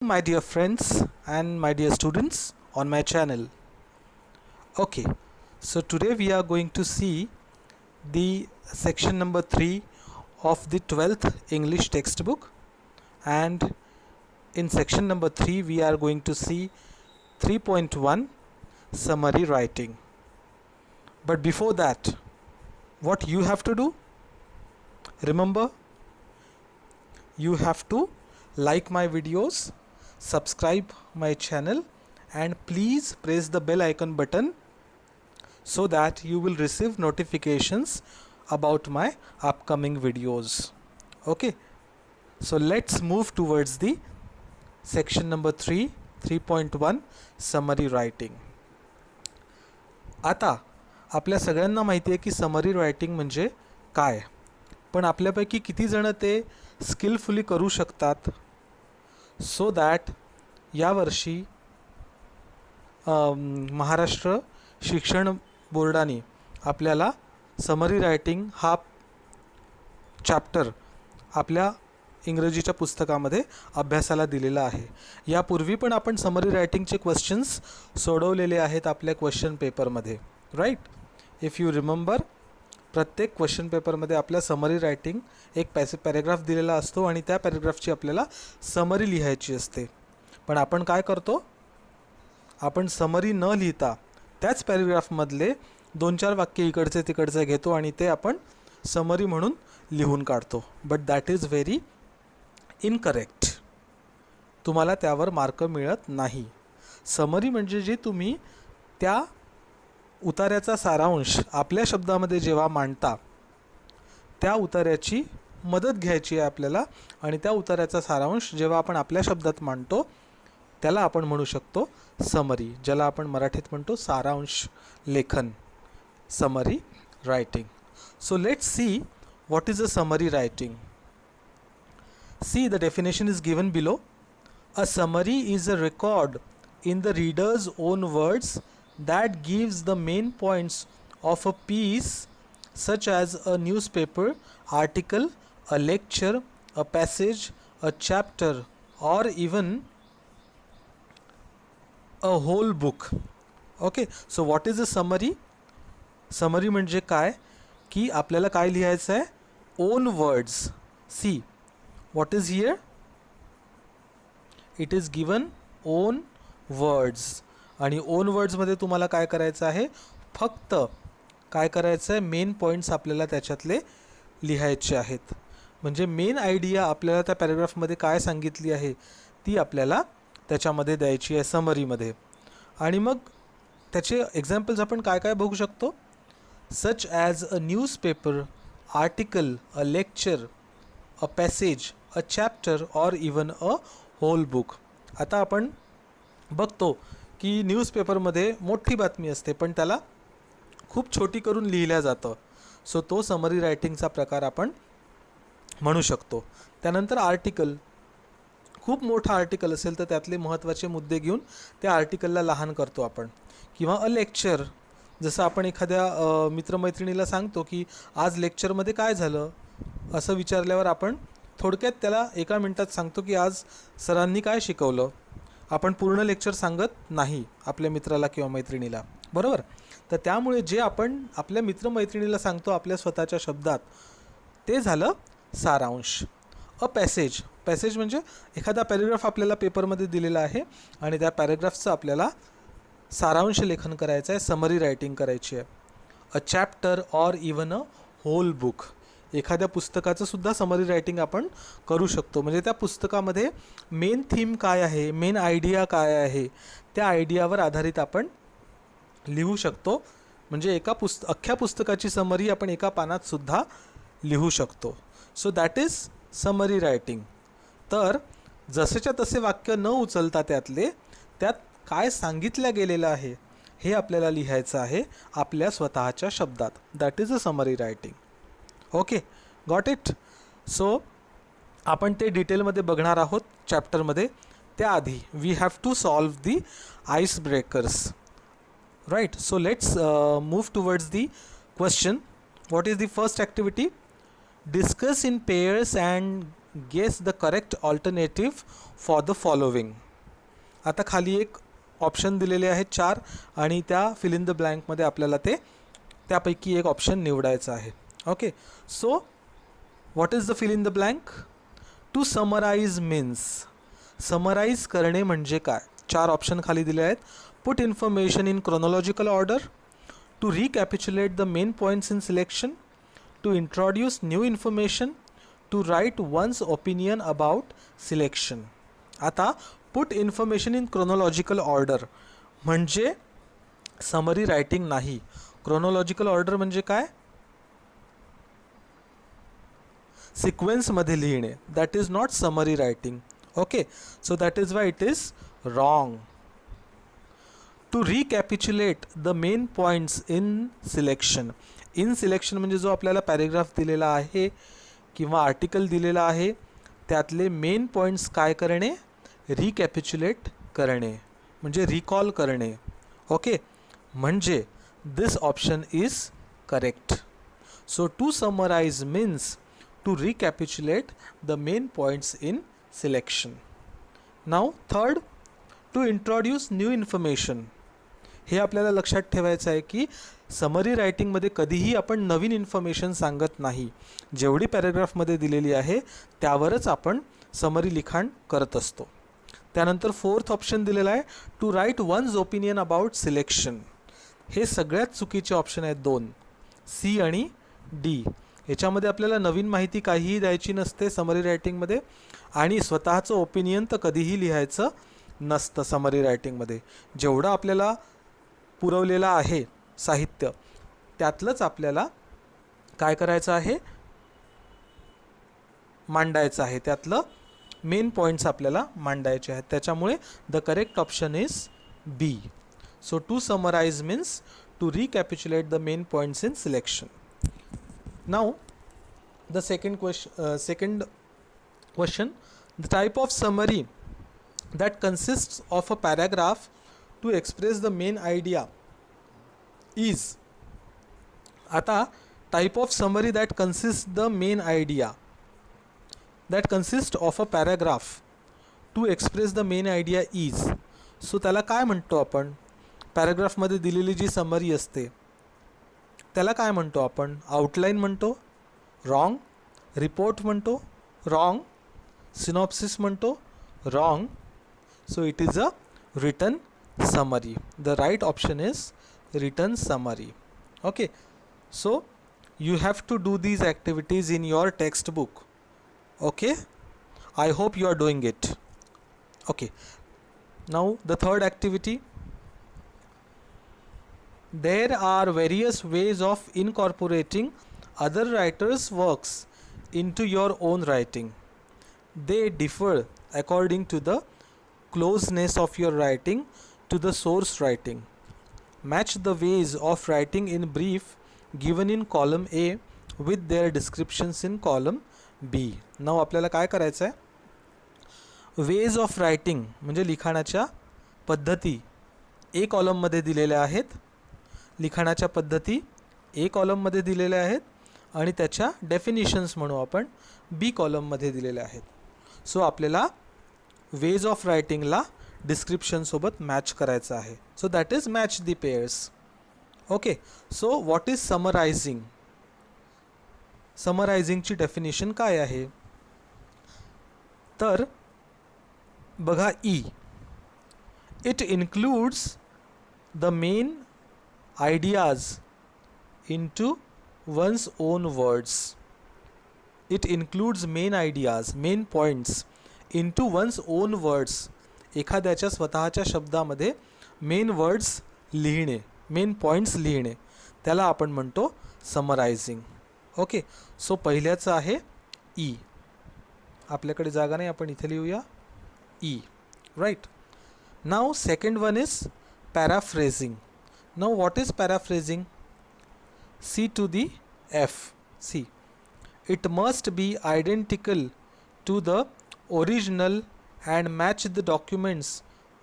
My dear friends and my dear students on my channel. Okay, so today we are going to see the section number 3 of the 12th English textbook, and in section number 3 we are going to see 3.1 summary writing. But before that, what you have to do? Remember, you have to like my videos, subscribe my channel, and please press the bell icon button so that you will receive notifications about my upcoming videos. Okay, so let's move towards the section number 3, 3.1 summary writing. आता आपल्या सगळ्यांना माहिती आहे की summary writing म्हणजे काय, पण आपल्यापैकी किती जण ते स्किलफुली करू शकतात. सो दॅट यावर्षी महाराष्ट्र शिक्षण बोर्डाने आपल्याला समरी रायटिंग हा चॅप्टर आपल्या इंग्रजीच्या पुस्तकामध्ये अभ्यासाला दिलेला आहे. यापूर्वी पण आपण समरी रायटिंगचे क्वेश्चन्स सोडवलेले आहेत आपल्या क्वेश्चन पेपरमध्ये, राईट. इफ यू रिमेंबर, प्रत्येक क्वेश्चन पेपरमध्ये आपल्या समरी रायटिंग एक पॅरेग्राफ दिलेला असतो आणि त्या पॅरेग्राफची आपल्याला समरी लिहायची असते. पण आपण काय करतो, आपण समरी न लिहिता त्याच पॅरेग्राफमधले 2-4 वाक्य इकडचे तिकडचे घेतो आणि ते आपण समरी म्हणून लिहून काढतो. But that is very incorrect. तुम्हाला त्यावर मार्क मिळत नाही. समरी म्हणजे जे तुम्ही त्या उतार्याचा सारांश आपल्या शब्दामध्ये जेव्हा मांडता, त्या उतार्याची मदत घ्यायची आहे आपल्याला, आणि त्या उतार्याचा सारांश जेव्हा आपण आपल्या शब्दात मांडतो त्याला आपण म्हणू शकतो समरी, ज्याला आपण मराठीत म्हणतो सारांश लेखन, summary writing. So let's see what is a summary writing. See, the definition is given below. A summary is a record in the reader's own words that gives the main points of a piece, such as a newspaper article, a lecture, a passage, a chapter, or even a whole book. Okay, so what is a summary? Summary म्हणजे काय की आपल्याला काय लिहायचं आहे, on words. See what is here, it is given on words. आणि on वर्ड्समध्ये तुम्हाला काय करायचं आहे, फक्त काय करायचं आहे, मेन पॉईंट्स आपल्याला त्याच्यातले लिहायचे आहेत. म्हणजे मेन आयडिया आपल्याला त्या पॅरेग्राफमध्ये काय सांगितली आहे ती आपल्याला त्याच्यामध्ये द्यायची आहे समरीमध्ये. आणि मग त्याचे एक्झाम्पल्स आपण काय काय बघू शकतो, such as a newspaper article, a lecture, a passage, a chapter, or even a whole book. आता आपण बघतो की न्यूजपेपरमध्ये मोठी बातमी असते पण त्याला खूप छोटी करून लिहिल्या जातं. सो तो समरी रायटिंगचा प्रकार आपण म्हणू शकतो. त्यानंतर आर्टिकल, खूप मोठा आर्टिकल असेल तर त्यातले महत्त्वाचे मुद्दे घेऊन त्या आर्टिकलला लहान करतो आपण. किंवा अ लेक्चर, जसं आपण एखाद्या मित्रमैत्रिणीला सांगतो की आज लेक्चरमध्ये काय झालं असं विचारल्यावर आपण थोडक्यात त्याला 1 मिनिटात सांगतो की आज सरांनी काय शिकवलं. आपण पूर्ण लेक्चर सांगत नाही आपल्या मित्राला किंवा मैत्रिणीला, बरोबर. तर त्यामुळे जे आपण आपल्या मित्रमैत्रिणीला सांगतो आपल्या स्वतःच्या शब्दात, ते झालं सारांश. अ पॅसेज, पॅसेज म्हणजे एखादा पॅरेग्राफ आपल्याला पेपरमध्ये दिलेला आहे आणि त्या पॅरेग्राफचं आपल्याला सारांश लेखन करायचं आहे, समरी रायटिंग करायची आहे. A chapter or even a whole book, एखाद्या पुस्तकाचं सुद्धा समरी रायटिंग आपण करू शकतो. म्हणजे त्या पुस्तकामध्ये मेन थीम काय आहे, मेन आयडिया काय आहे, त्या आयडियावर आधारित आपण लिहू शकतो. म्हणजे अख्ख्या पुस्तकाची समरी आपण एका पानात सुद्धा लिहू शकतो. So that is summary writing. तर जसेच्या तसे वाक्य न उचलता त्यात काय सांगितलं गेलेलं आहे हे आपल्याला लिहायचं आहे आपल्या स्वतःच्या शब्दात. That is a summary writing. Okay, got it. So आपण ते डिटेलमध्ये बघणार आहोत चॅप्टरमध्ये. त्याआधी we have to solve the ice breakers, right. So let's move towards the question. What is the first activity? Discuss in pairs and guess the correct alternative for the following. आता खाली एक ऑप्शन दिलेले आहेत 4 आणि त्या fill in the ब्लँकमध्ये आपल्याला ते त्यापैकी एक ऑप्शन निवडायचा आहे. Okay, so what is the fill in the blank? To summarise means, summarise करणे म्हणजे काय? 4 ऑप्शन खाली दिले आहेत. Put information in chronological order, to recapitulate the main points in selection, to introduce new information, to write one's opinion about selection. आता put information in chronological order म्हणजे summary writing नाही. Chronological order म्हणजे काय? सिक्वेन्समध्ये लिहिणे. That is not summary writing. Okay, so that is why it is wrong. To recapitulate the main points in selection. In selection म्हणजे जो आपल्याला paragraph दिलेला आहे किंवा आर्टिकल दिलेला आहे त्यातले मेन पॉईंट्स काय करणे? रिकॅपिच्युलेट करणे म्हणजे रिकॉल करणे. ओके, म्हणजे this option is correct. So to summarise means to recapitulate the main points in selection. Now third, to introduce new information. हे आपल्याला लक्षात ठेवायचं आहे की समरी रायटिंगमध्ये कधीही आपण नवीन इन्फॉर्मेशन सांगत नाही. जेवढी पॅरेग्राफमध्ये दिलेली आहे त्यावरच आपण समरी लिखाण करत असतो. त्यानंतर फोर्थ ऑप्शन दिलेला आहे to write one's opinion about selection. हे सगळ्यात चुकीचे ऑप्शन आहेत 2, सी आणि डी. याच्यामध्ये आपल्याला नवीन माहिती काहीही द्यायची नसते समरी रायटिंगमध्ये आणि स्वतःचं ओपिनियन तर कधीही लिहायचं नसतं समरी रायटिंगमध्ये. जेवढं आपल्याला पुरवलेलं आहे साहित्य त्यातलंच आपल्याला काय करायचं आहे? मांडायचं आहे. त्यातलं मेन पॉईंट्स आपल्याला मांडायचे आहेत. त्याच्यामुळे the correct option is B. So to summarise means to recapitulate the main points in selection. Now, the second question, the type of summary that consists of a paragraph to express the main idea is. आता type of summary that consists the main idea that consists of a paragraph to express the main idea is. So त्याला काय म्हणतो आपण? पॅराग्राफमध्ये दिलेली जी summary असते त्याला काय म्हणतो आपण? आउटलाईन म्हणतो? रॉंग. रिपोर्ट म्हणतो? रॉंग. सिनॉप्सिस म्हणतो? Wrong. So it is a written summary. The right option is written summary. Okay, so you have to do these activities in your text book. Okay, I hope you are doing it. Okay, now the third activity. There are various ways of incorporating other writers' works into your own writing. They differ according to the closeness of your writing to the source writing. Match the ways of writing in brief given in column A with their descriptions in column B. Now आपल्याला काय करायचं आहे? Ways of writing म्हणजे लिखाणाच्या पद्धती ए कॉलममध्ये दिलेल्या आहेत. लिखाणाच्या पद्धती ए कॉलममध्ये दिलेल्या आहेत आणि त्याच्या डेफिनिशन्स म्हणू आपण बी कॉलममध्ये दिलेल्या आहेत. सो आपल्याला वेज ऑफ रायटिंगला डिस्क्रिप्शनसोबत मॅच करायचं आहे. So that is match the pairs. Okay, so what is summarising? समरायझिंगची डेफिनिशन काय आहे? तर बघा, E. It includes the main ideas into one's own words. It includes main ideas, main points into one's own words. एखाद्याच्या स्वतःच्या शब्दामध्ये main words लिहिणे, main points लिहिणे, त्याला आपण म्हणतो समरायझिंग. ओके, सो पहिल्याचं आहे ई. आपल्याकडे जागा नाही, आपण इथे लिहूया ई. राईट. नाव second one is paraphrasing. Now what is paraphrasing? C to the F. C. It must be identical to the original and match the documents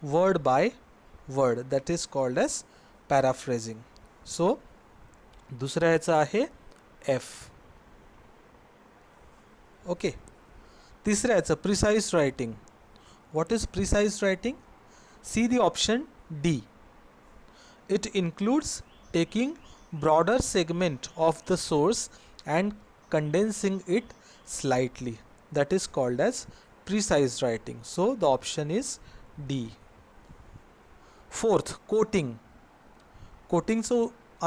word by word. That is called as paraphrasing. So दुसऱ्या याचा आहे F. Okay. तिसरं याचं precise writing. What is precise writing? See the option D. It includes taking broader segment of the source and condensing it slightly. That is called as precise writing. So the option is D. Fourth, quoting. Quoting so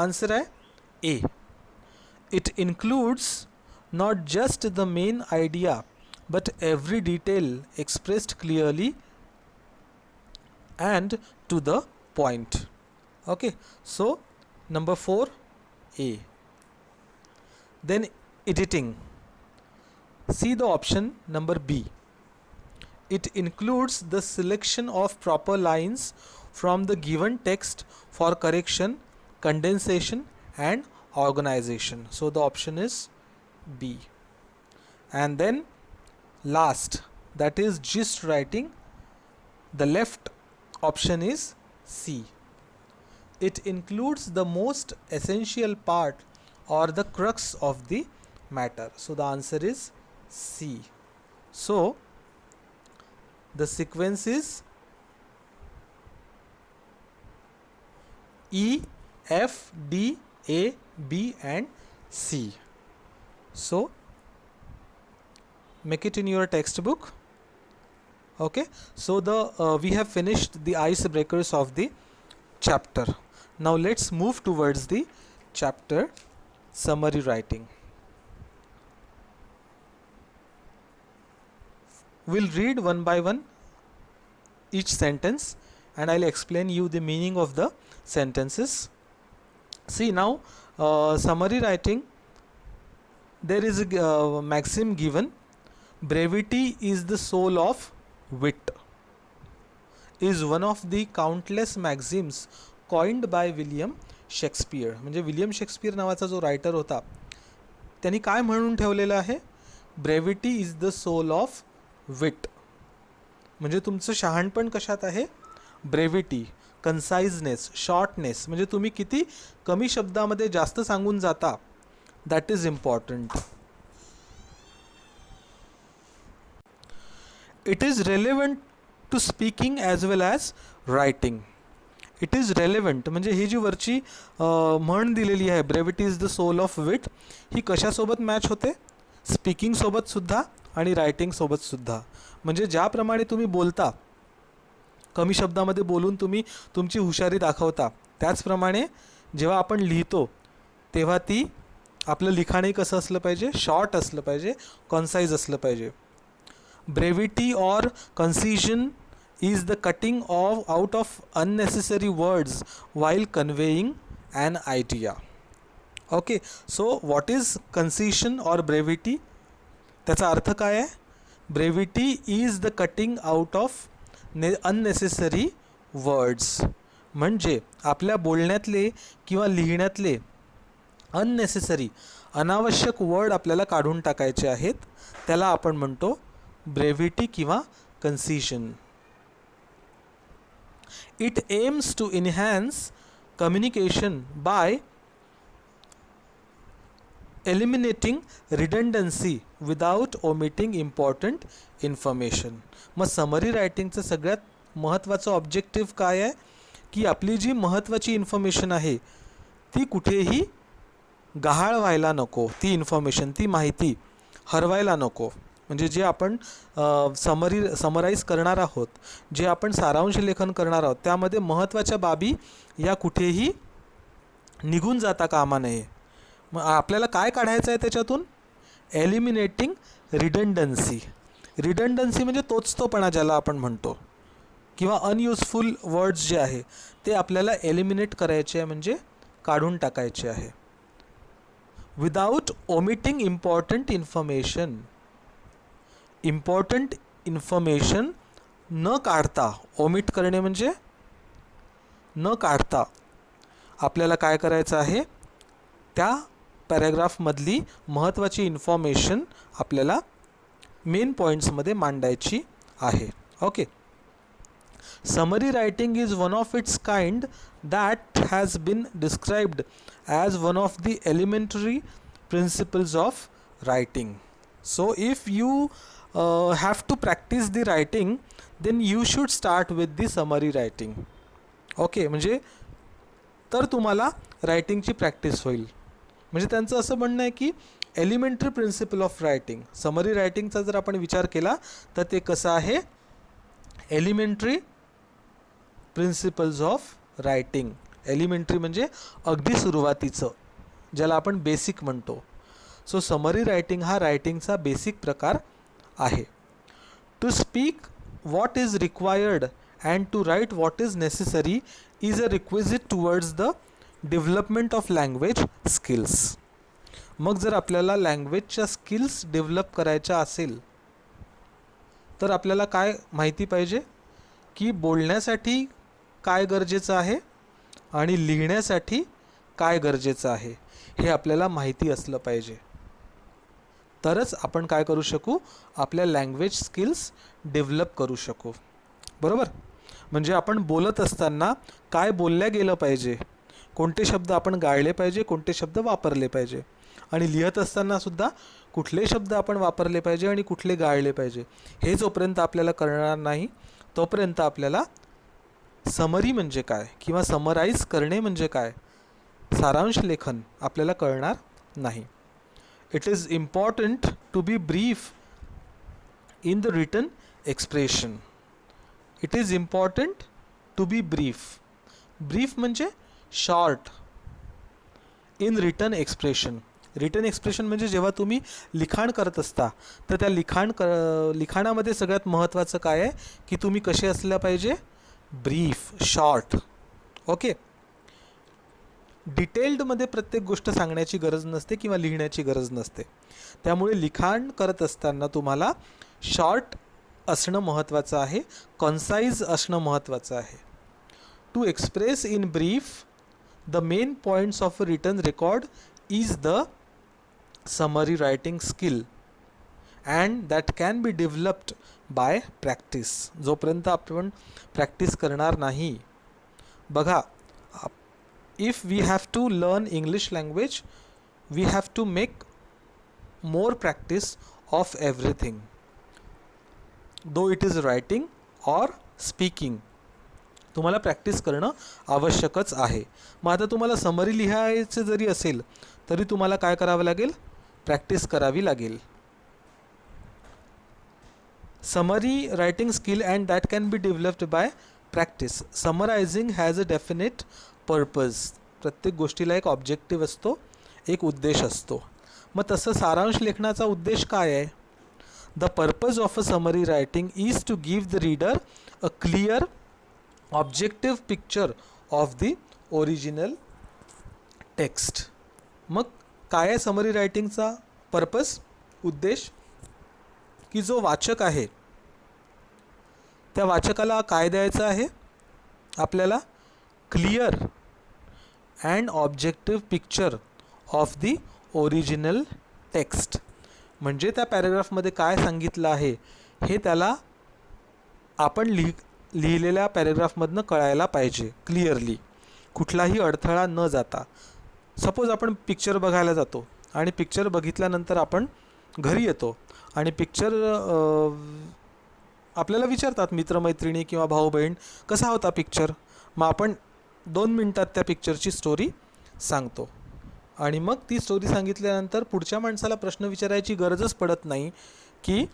answer है A. It includes not just the main idea but every detail expressed clearly and to the point. Okay, so number 4 A. Then editing. See the option number B. It includes the selection of proper lines from the given text for correction, condensation and organization. So the option is B. And then last, that is gist writing. The left option is C. It includes the most essential part or the crux of the matter. So the answer is C. So the sequence is E, F, D, A, B and C. So make it in your textbook. Okay, so we have finished the icebreakers of the chapter. Now let's move towards the chapter summary writing. We'll read one by one each sentence and I'll explain you the meaning of the sentences. See now, summary writing, there is a maxim given: brevity is the soul of wit. Is one of the countless maxims coined by William Shakespeare. म्हणजे William Shakespeare नावाचा जो writer होता त्यांनी काय म्हणून ठेवलेलं आहे? Brevity is the soul of wit. म्हणजे तुमचं शहाणपण कशात आहे? Brevity, conciseness, shortness. म्हणजे तुम्ही किती कमी शब्दामध्ये जास्त सांगून जाता, that is important. It is relevant to speaking as well as writing. It is relevant म्हणजे ही जी वरची म्हण दिलेली आहे, brevity is the soul of wit, ही कशासोबत मॅच होते? स्पीकिंगसोबत सुद्धा आणि रायटिंगसोबत सुद्धा. म्हणजे ज्याप्रमाणे तुम्ही बोलता, कमी शब्दामध्ये बोलून तुम्ही तुमची हुशारी दाखवता, त्याचप्रमाणे जेव्हा आपण लिहितो तेव्हा ती आपलं लिखाणही कसं असलं पाहिजे? शॉर्ट असलं पाहिजे, कॉन्साइज असलं पाहिजे. ब्रेविटी और कन्सिजन is the cutting out of unnecessary words while conveying an idea. Okay, so what is concision or brevity? त्याचा अर्थ काय आहे? Brevity is the cutting out of unnecessary words. म्हणजे आपल्या बोलण्यातले किंवा लिहिण्यातले unnecessary, अनावश्यक वर्ड आपल्याला काढून टाकायचे आहेत, त्याला आपण म्हणतो ब्रेविटी किंवा कन्सिजन. It aims to enhance communication by eliminating redundancy without omitting important information. मग समरी रायटिंगचं सगळ्यात महत्त्वाचं ऑब्जेक्टिव्ह काय आहे? की आपली जी महत्त्वाची इन्फॉर्मेशन आहे ती कुठेही गहाळ व्हायला नको, ती इन्फॉर्मेशन, ती माहिती हरवायला नको. म्हणजे जे आपण समराईज करणार आहोत, जे आपण सारांश लेखन करणार आहोत, त्यामध्ये महत्त्वाच्या बाबी या कुठेही निघून जाता कामा नये. मग आपल्याला काय काढायचं आहे त्याच्यातून? एलिमिनेटिंग रिडंडन्सी. रिडंडन्सी म्हणजे तोचतोपणा ज्याला आपण म्हणतो, किंवा अनयुजफुल वर्ड्स जे आहे ते आपल्याला एलिमिनेट करायचे आहे, म्हणजे काढून टाकायचे आहे. Without omitting important information. Important information न काढता, ओमिट करणे म्हणजे न काढता, आपल्याला काय करायचं आहे? त्या पॅराग्राफमधली महत्त्वाची इन्फॉर्मेशन आपल्याला मेन पॉईंट्समध्ये मांडायची आहे. Okay. Summary writing is one of its kind that has been described as one of the elementary principles of writing. So if you have to practice the writing, then you should start with the summary writing. Okay, म्हणजे तर तुम्हाला रायटिंगची practice होईल. म्हणजे त्यांचं असं म्हणणं आहे की elementary principle of writing, summary रायटिंगचा जर आपण विचार केला तर ते कसं आहे, elementary principles of writing. Elementary म्हणजे अगदी सुरुवातीचं, ज्याला आपण बेसिक म्हणतो. सो समरी रायटिंग हा रायटिंगचा बेसिक प्रकार आहे. To speak what is required and to write what is necessary is a requisite towards the development of language skills. मग जर आपल्याला लँग्वेजच्या स्किल्स डेव्हलप करायच्या असेल तर आपल्याला काय माहिती पाहिजे की बोलण्यासाठी काय गरजेचं आहे आणि लिहिण्यासाठी काय गरजेचं आहे, हे आपल्याला माहिती असलं पाहिजे. तरच आपण काय करू शकू, आपल्या लँग्वेज स्किल्स डेव्हलप करू शकू. बरोबर. म्हणजे आपण बोलत असताना काय बोलल्या गेलं पाहिजे, कोणते शब्द आपण गाळले पाहिजे, कोणते शब्द वापरले पाहिजे, आणि लिहित असताना सुद्धा कुठले शब्द आपण वापरले पाहिजे आणि कुठले गाळले पाहिजे, हे जोपर्यंत आपल्याला कळणार नाही तोपर्यंत आपल्याला समरी म्हणजे काय किंवा समराईज करणे म्हणजे काय, सारांश लेखन आपल्याला कळणार नाही. It is important to be brief in the written expression. It is important to be brief. Brief म्हणजे short in written expression. Written expression म्हणजे जेव्हा तुम्ही लिखाण करत असता तर त्या लिखाणामध्ये सगळ्यात महत्त्वाचं काय आहे की तुम्ही कसे असल्या पाहिजे, ब्रीफ, शॉर्ट. ओके. डिटेल्डमध्ये प्रत्येक गोष्ट सांगण्याची गरज नसते किंवा लिहिण्याची गरज नसते. त्यामुळे लिखाण करत असताना तुम्हाला शॉर्ट असणं महत्त्वाचं आहे, कॉन्साइज असणं महत्त्वाचं आहे. To express in brief the main points of a written record is the summary writing skill and that can be developed by practice. जोपर्यंत आपण प्रॅक्टिस करणार नाही, बघा, if we have to learn English language, we have to make more practice of everything, though it is writing or speaking. तुम्हाला practice करणं आवश्यकच आहे. मग आता तुम्हाला समरी लिहायचं जरी असेल तरी तुम्हाला काय करावं लागेल, प्रॅक्टिस करावी लागेल. Summary writing skill and that can be developed by practice. Summarising has a definite purpose. प्रत्येक गोष्टीला एक ऑब्जेक्टिव्ह असतो, एक उद्देश असतो. मग तसं सारांश लेखनाचा उद्देश काय आहे? The purpose of a summary writing is to give the reader a clear objective picture of the original text. मग काय आहे समरी रायटिंगचा पर्पज, उद्देश? की जो वाचक आहे त्या वाचकाला काय द्यायचं आहे आपल्याला, clear and objective picture of the original text. म्हणजे त्या पॅरेग्राफमध्ये काय सांगितलं आहे हे त्याला आपण लिहिलेल्या पॅरेग्राफमधनं कळायला पाहिजे क्लिअरली, कुठलाही अडथळा न जाता. सपोज आपण पिक्चर बघायला जातो आणि पिक्चर बघितल्यानंतर आपण घरी येतो आणि पिक्चर आपल्याला विचारतात मित्रमैत्रिणी किंवा भाऊ बहीण, कसा होता पिक्चर? मग आपण 2 मिनटात त्या पिक्चरची स्टोरी सांगतो आणि मग ती स्टोरी सांगितल्यानंतर पुढच्या माणसाला प्रश्न विचारायची गरजच पडत नाही की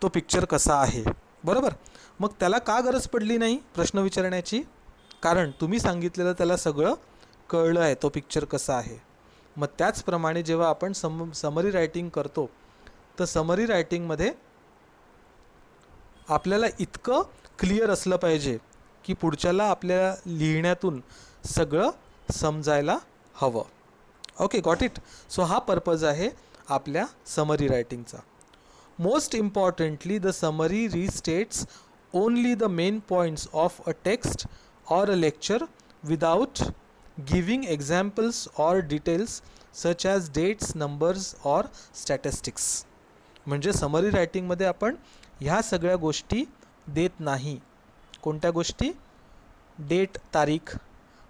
तो पिक्चर कसा आहे. बरोबर. मग त्याला का गरज पडली नाही प्रश्न विचारण्याची? कारण तुम्ही सांगितलेलं त्याला सगळं कळलं आहे तो पिक्चर कसा आहे. मग त्याचप्रमाणे जेव्हा आपण समरी रायटिंग करतो तर समरी रायटिंगमध्ये आपल्याला इतकं क्लिअर असलं पाहिजे की पुढच्याला आपल्या लिहिण्यातून सगळं समजायला हवं. Okay, got it. सो हा पर्पज आहे आपल्या समरी रायटिंगचा. Most importantly the summary restates only the main points of a text or a lecture without giving examples or details such as dates, numbers or statistics. म्हणजे summary रायटिंगमध्ये आपण ह्या सगळ्या गोष्टी देत नाही. कोणत्या गोष्टी? डेट, तारीख,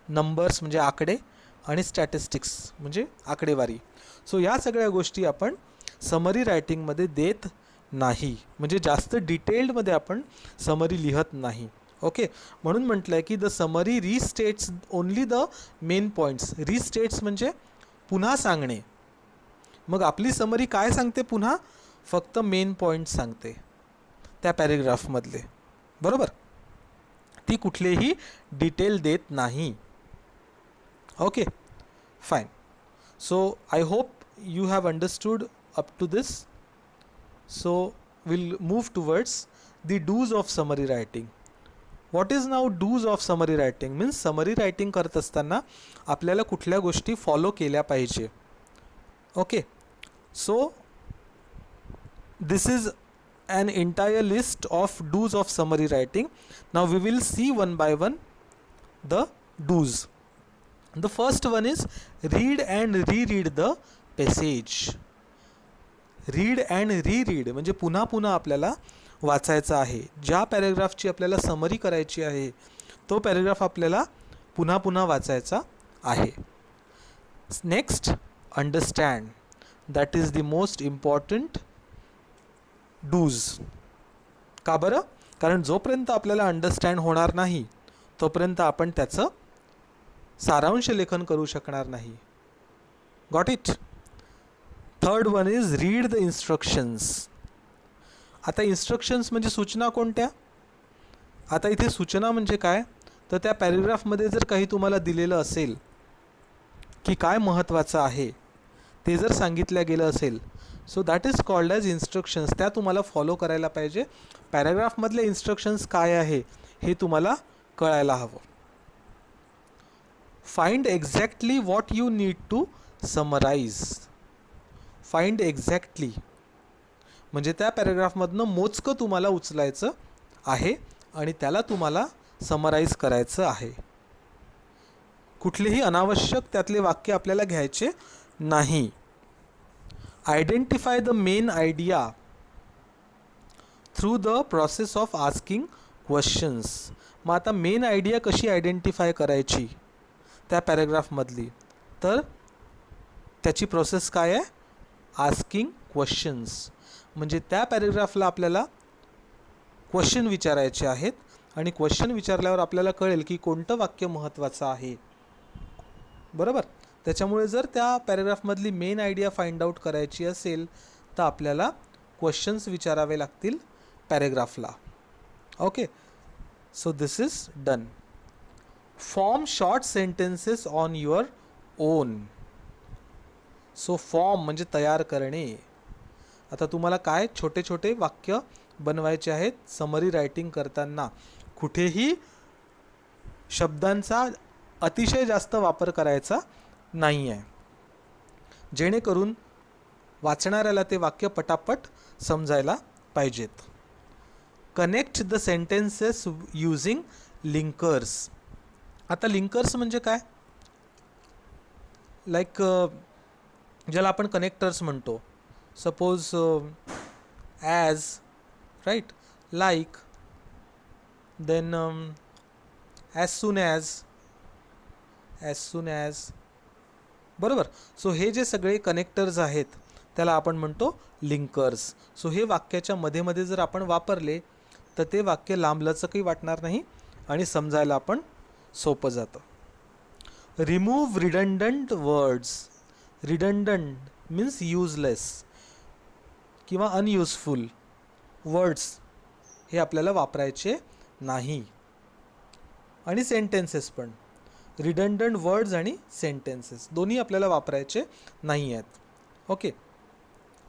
नंबर्स म्हणजे आकडे, आणि स्टॅटिस्टिक्स म्हणजे आकडेवारी. सो या सगळ्या गोष्टी आपण समरी रायटिंगमध्ये देत नाही, म्हणजे जास्त डिटेल्डमध्ये आपण समरी लिहत नाही. ओके, म्हणून म्हटलं आहे की the summary restates only the main points. Restates म्हणजे पुन्हा सांगणे. मग आपली समरी काय सांगते? पुन्हा फक्त मेन पॉईंट्स सांगते त्या पॅरेग्राफमधले, बरोबर. ती कुठलेही डिटेल देत नाही. Okay, fine. So I hope you have understood up to this. So we'll move towards the do's of summary writing. What is now do's of summary writing? Means summary writing करत असताना आपल्याला कुठल्या गोष्टी follow केल्या पाहिजे. Okay, so this is an entire list of do's of summary writing. Now we will see one by one the do's. The first one is read and reread the passage. Read and reread म्हणजे पुन्हा पुन्हा आपल्याला वाचायचा आहे. ज्या पॅरेग्राफची आपल्याला summary करायची आहे तो पॅरेग्राफ आपल्याला पुन्हा पुन्हा वाचायचा आहे. Next, understand. That is the most important do's. का बरं? कारण जोपर्यंत आपल्याला अंडरस्टँड होणार नाही तोपर्यंत आपण त्याचं सारांश लेखन करू शकणार नाही. Got it? Third one is read the instructions. आता इन्स्ट्रक्शन्स म्हणजे सूचना कोणत्या? आता इथे सूचना म्हणजे काय? तर त्या पॅरेग्राफमध्ये जर काही तुम्हाला दिलेलं असेल की काय महत्त्वाचं आहे ते जर सांगितलं गेलं असेल, so that is called as instructions. त्या तुम्हाला फॉलो करायला पाहिजे. पॅरेग्राफमधले इन्स्ट्रक्शन्स काय आहे हे तुम्हाला कळायला हवं. Find exactly what you need to summarise. Find exactly म्हणजे त्या पॅरेग्राफमधनं मोजकं तुम्हाला उचलायचं आहे आणि त्याला तुम्हाला समराईज करायचं आहे. कुठलेही अनावश्यक त्यातले वाक्य आपल्याला घ्यायचे नाही. Identify the main idea through the process of asking questions. मग आता मेन आयडिया कशी आयडेंटिफाय करायची त्या पॅरेग्राफमधली? तर त्याची प्रोसेस काय आहे? Asking questions. म्हणजे त्या पॅरेग्राफला आपल्याला क्वेश्चन विचारायचे आहेत आणि क्वेश्चन विचारल्यावर आपल्याला कळेल की कोणतं वाक्य महत्त्वाचं आहे, बरोबर. त्याच्यामुळे जर त्या पॅरेग्राफमधली मेन आयडिया फाइंड आउट करायची असेल तर आपल्याला क्वेश्चन्स विचारावे लागतील पॅरेग्राफला. Okay, so this is done. Form short sentences on your own. So form म्हणजे तयार करणे. आता तुम्हाला काय छोटे छोटे वाक्य बनवायचे आहेत समरी रायटिंग करताना. कुठेही शब्दांचा अतिशय जास्त वापर करायचा नाही आहे, जेणेकरून वाचणाऱ्याला ते वाक्य पटापट समजायला पाहिजेत. Connect the sentences using linkers. आता लिंकर्स म्हणजे काय? लाईक ज्याला आपण कनेक्टर्स म्हणतो. Suppose as, right, like, then as soon as, बरोबर. सो हे जे सगळे कनेक्टर्स आहेत त्याला आपण म्हणतो लिंकर्स. सो हे वाक्याच्या मध्ये मध्ये जर आपण वापरले तर ते वाक्य लांबलचकही वाटणार नाही आणि समजायला आपण सोपं जातं. Remove redundant words. Redundant means useless किंवा अनयूजफुल वर्ड्स हे आपल्याला वापरायचे नाही. आणि सेंटेन्सेस पण, रिडंडंट वर्ड्स आणि सेंटेन्सेस दोन्ही आपल्याला वापरायचे नाही आहेत. ओके,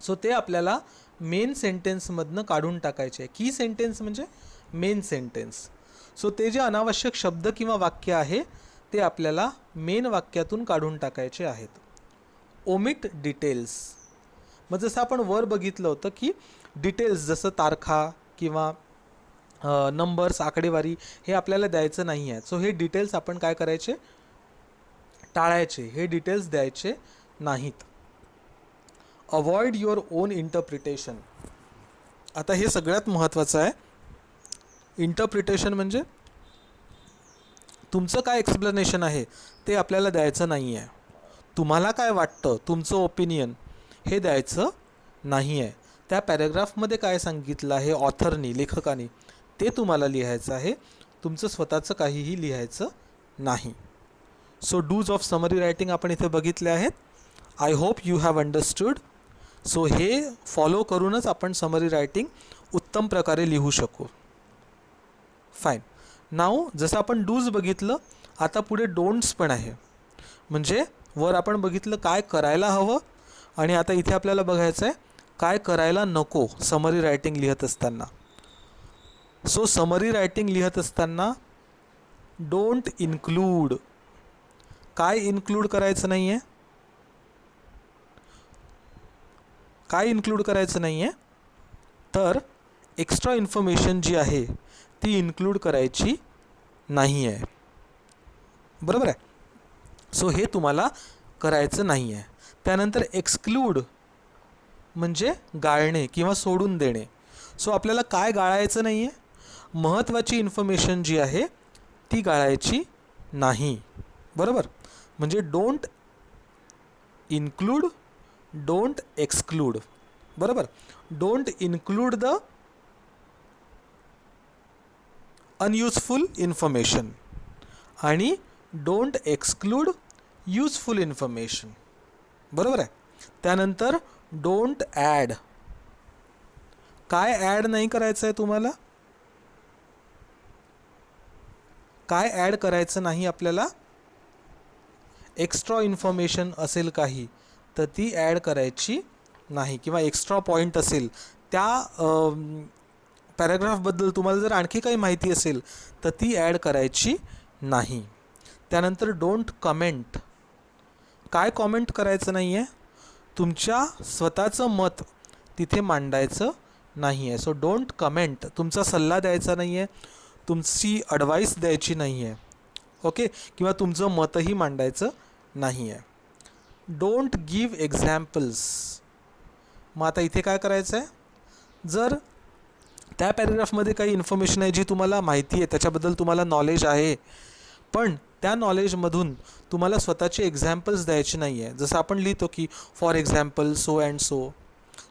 सो ते आपल्याला मेन सेंटेन्समधनं काढून टाकायचे. की सेंटेन्स म्हणजे मेन सेंटेन्स. सो ते जे अनावश्यक शब्द किंवा वाक्य आहे ते आपल्याला मेन वाक्यातून काढून टाकायचे आहेत. Omit details. मग जसं आपण वर बघितलं होतं की डिटेल्स जसं तारखा किंवा नंबर्स, आकडेवारी हे आपल्याला द्यायचं नाही आहे. सो हे डिटेल्स आपण काय करायचे? टाळायचे. हे डिटेल्स द्यायचे नाहीत. Avoid your on interpretation. आता हे सगळ्यात महत्त्वाचं आहे. इंटरप्रिटेशन म्हणजे तुमचं काय एक्सप्लेनेशन आहे ते आपल्याला द्यायचं नाही आहे. तुम्हाला काय वाटतं, तुमचं ओपिनियन हे द्यायचं नाही आहे. त्या पॅराग्राफमध्ये काय सांगितलं आहे ऑथरनी, लेखकाने, ते तुम्हाला लिहायचं आहे. तुमचं स्वतःचं काहीही लिहायचं नाही. So do's of summary writing आपण इथे बघितले आहेत. I hope you have understood. So हे फॉलो करूनच आपण समरी रायटिंग उत्तम प्रकारे लिहू शकू. फाईन. नाव जसं आपण डूज बघितलं, आता पुढे डोंट्स पण आहे. म्हणजे वर आपण बघितलं काय करायला हवं, आणि आता इथे आपल्याला बघायचं आहे काय करायला नको समरी रायटिंग लिहत असताना. सो समरी रायटिंग लिहत असताना डोंट इन्क्लूड. काय इन्क्लूड करायचं नाही आहे? काय इन्क्लूड करायचं नाही आहे? तर एक्स्ट्रा इन्फॉर्मेशन जी आहे ती इन्क्लूड करायची नाही आहे. बरोबर आहे. सो हे तुम्हाला करायचं नाही आहे. त्यानंतर एक्सक्लूड म्हणजे गाळणे किंवा सोडून देणे. सो आपल्याला काय गाळायचं नाही आहे? महत्त्वाची इन्फॉर्मेशन जी आहे ती गाळायची नाही. बरोबर. म्हणजे डोंट इन्क्लूड, डोंट एक्सक्लूड. बरोबर. Don't include the unuseful information आणि डोंट एक्सक्लूड यूजफुल इन्फॉर्मेशन. बरोबर आहे. त्यानंतर डोंट ॲड. काय ॲड नाही करायचं आहे तुम्हाला? काय ॲड करायचं नाही आपल्याला? एक्स्ट्रा इन्फॉर्मेशन असेल काही तर ती ॲड करायची नाही, किंवा एक्स्ट्रा पॉईंट असेल त्या पॅराग्राफबद्दल तुम्हाला जर आणखी काही माहिती असेल तर ती ॲड करायची नाही. त्यानंतर डोंट कमेंट. काय कॉमेंट करायचं नाही आहे? तुमच्या स्वतःचं मत तिथे मांडायचं नाही आहे. So don't comment. तुमचा सल्ला द्यायचा नाही आहे, तुमची ॲडवाईस द्यायची नाही आहे. ओके. किंवा तुमचं मतही मांडायचं नाही आहे. Don't give examples. मग आता इथे काय करायचं आहे? जर त्या पॅराग्राफमध्ये काही इन्फॉर्मेशन आहे जी तुम्हाला माहिती आहे, त्याच्याबद्दल तुम्हाला नॉलेज आहे, पण त्या नॉलेजमधून तुम्हाला स्वतःचे एक्झॅम्पल्स द्यायचे नाही आहे. जसं आपण लिहितो की for example so and so.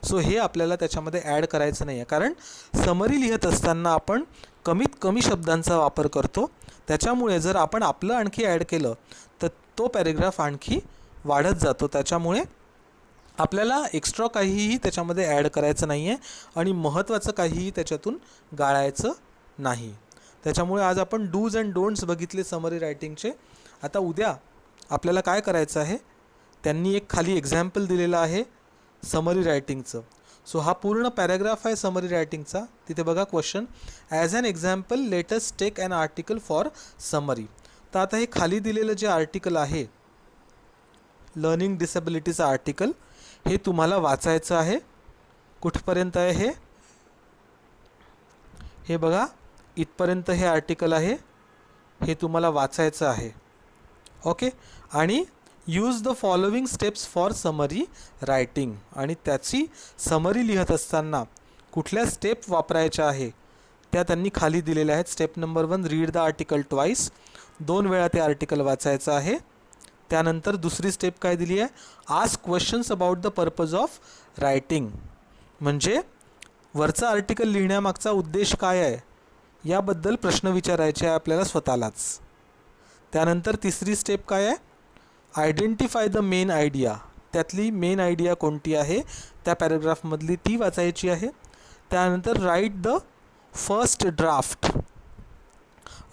So हे आपल्याला त्याच्यामध्ये ॲड करायचं नाही आहे. कारण समरी लिहित असताना आपण कमीत कमी शब्दांचा वापर करतो. त्याच्यामुळे जर आपण आपलं आणखी ॲड केलं तर तो पॅरेग्राफ आणखी वाढत जातो. त्याच्यामुळे आपल्याला एक्स्ट्रा काहीही त्याच्यामध्ये ॲड करायचं नाही आहे आणि महत्त्वाचं काहीही त्याच्यातून गाळायचं नाही. त्याच्यामुळे आज आपण डूज अँड डोंट्स बघितले समरी रायटिंगचे. आता उद्या आपल्याला काय करायचं आहे? त्यांनी एक खाली एक्झॅम्पल दिलेलं आहे समरी रायटिंगचं. सो हा पूर्ण पॅराग्राफ आहे समरी रायटिंगचा. तिथे बघा question, as an example let us take an article for summary. तर आता हे खाली दिलेलं जे आर्टिकल आहे लर्निंग डिसेबिलिटीचं आर्टिकल, हे तुम्हाला वाचायचं आहे. कुठपर्यंत आहे हे? हे बघा इथपर्यंत हे आर्टिकल आहे. हे तुम्हाला वाचायचं आहे. ओके. आणि use the following steps for summary writing. आणि त्याची समरी लिहत असताना कुठल्या स्टेप वापरायच्या आहे त्या त्यांनी खाली दिलेल्या आहेत. Step number 1, read the article twice. 2 वेळा ते आर्टिकल वाचायचं आहे. त्यानंतर दुसरी स्टेप काय दिली आहे? Ask questions about the purpose of writing. म्हणजे वरचा आर्टिकल लिहिण्यामागचा उद्देश काय आहे याबद्दल प्रश्न विचारायचे आहे आपल्याला स्वतःलाच. त्यानंतर तिसरी स्टेप काय आहे? Identify the main idea. त्यातली मेन आयडिया कोणती आहे त्या पॅराग्राफमधली ती वाचायची आहे. त्यानंतर write the first draft.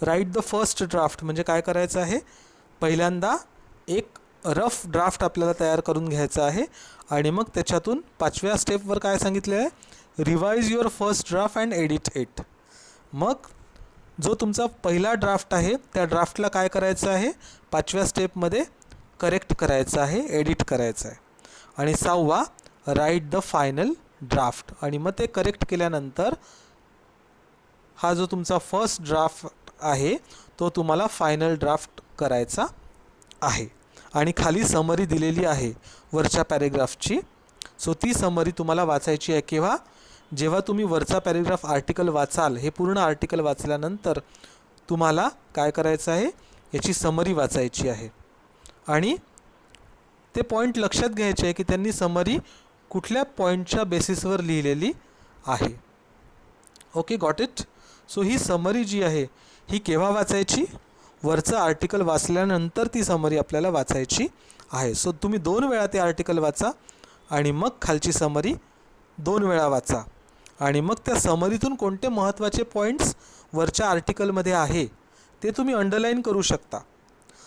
Write the first draft म्हणजे काय करायचं आहे? पहिल्यांदा एक रफ ड्राफ्ट आपल्याला तयार करून घ्यायचा आहे आणि मग त्याच्यातून 5व्या स्टेपवर काय सांगितलं आहे? Revise your first draft and edit it. मग जो तुमचा पहिला ड्राफ्ट आहे त्या ड्राफ्टला काय करायचं आहे? 5व्या स्टेपमध्ये करेक्ट करायचं आहे, एडिट करायचं आहे. आणि 6वा राईट द फायनल ड्राफ्ट. आणि मग ते करेक्ट केल्यानंतर हा जो तुमचा फर्स्ट ड्राफ्ट आहे तो तुम्हाला फायनल ड्राफ्ट करायचा आहे. आणि खाली समरी दिलेली आहे वरच्या पॅरेग्राफची. सो ती समरी तुम्हाला वाचायची आहे. केव्हा? जेव्हा तुम्ही वरचा पॅरेग्राफ आर्टिकल वाचाल, हे पूर्ण आर्टिकल वाचल्यानंतर तुम्हाला काय करायचं आहे? याची समरी वाचायची आहे. आणि ते पॉईंट लक्षात घ्यायचे आहे की त्यांनी समरी कुठल्या पॉईंटच्या बेसिसवर लिहिलेली आहे. Okay, got it. सो ही समरी जी आहे ही केव्हा वाचायची? वरचं आर्टिकल वाचल्यानंतर ती समरी आपल्याला वाचायची आहे. सो तुम्ही 2 वेळा ते आर्टिकल वाचा आणि मग खालची समरी 2 वेळा वाचा आणि मग त्या समरीतून कोणते महत्त्वाचे पॉईंट्स वरच्या आर्टिकलमध्ये आहे ते तुम्ही अंडरलाईन करू शकता.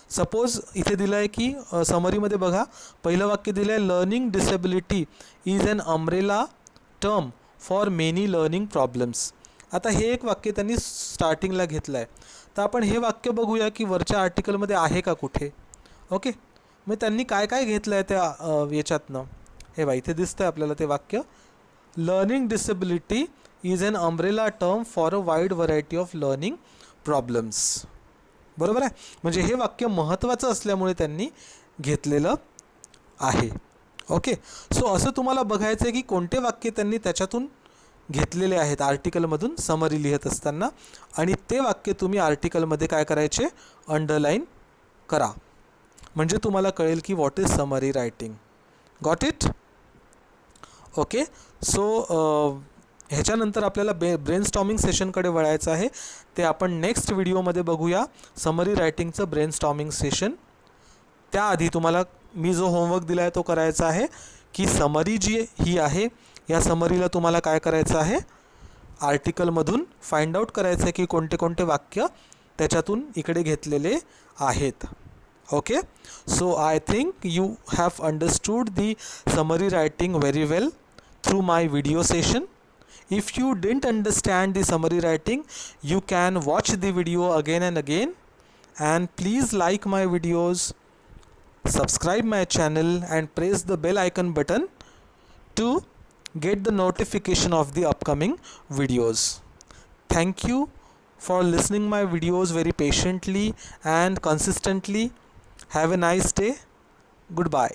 सपोज इथे दिलं आहे की समरीमध्ये बघा, पहिलं वाक्य दिलं आहे, learning disability is an umbrella term for many learning problems. आता हे एक वाक्य त्यांनी स्टार्टिंगला घेतलं आहे. तर आपण हे वाक्य बघूया की वरच्या आर्टिकलमध्ये आहे का कुठे. ओके, मग त्यांनी काय काय घेतलं आहे त्या याच्यातनं. हे बघा इथे दिसतं आहे आपल्याला ते वाक्य, learning disability is an umbrella term for a wide variety of learning problems. बरोबर आहे. म्हणजे हे वाक्य महत्त्वाचं असल्यामुळे त्यांनी घेतलेलं आहे. ओके, सो असं तुम्हाला बघायचं आहे की कोणते वाक्य त्यांनी त्याच्यातून घेतलेले आहेत आर्टिकलमधून समरी लिहित असताना, आणि ते वाक्य तुम्ही आर्टिकलमध्ये काय करायचे, अंडरलाईन करा. म्हणजे तुम्हाला कळेल की what is summary writing. Got it. Okay, so ह्याच्यानंतर आपल्याला ब्रेनस्टॉर्मिंग सेशनकडे वळायचं आहे. ते आपण नेक्स्ट व्हिडिओमध्ये बघूया, समरी रायटिंगचं ब्रेनस्टॉर्मिंग सेशन. त्याआधी तुम्हाला मी जो होमवर्क दिला आहे तो करायचा आहे की समरी जी ही आहे या समरीला तुम्हाला काय करायचं आहे, आर्टिकलमधून फाइंड आउट करायचं आहे की कोणते कोणते वाक्य त्याच्यातून इकडे घेतलेले आहेत. Okay, so I think you have understood the summary writing very well through my video session. If you didn't understand the summary writing, you can watch the video again and again. And please like my videos, subscribe my channel and press the bell icon button to get the notification of the upcoming videos. Thank you for listening my videos very patiently and consistently. Have a nice day. Goodbye.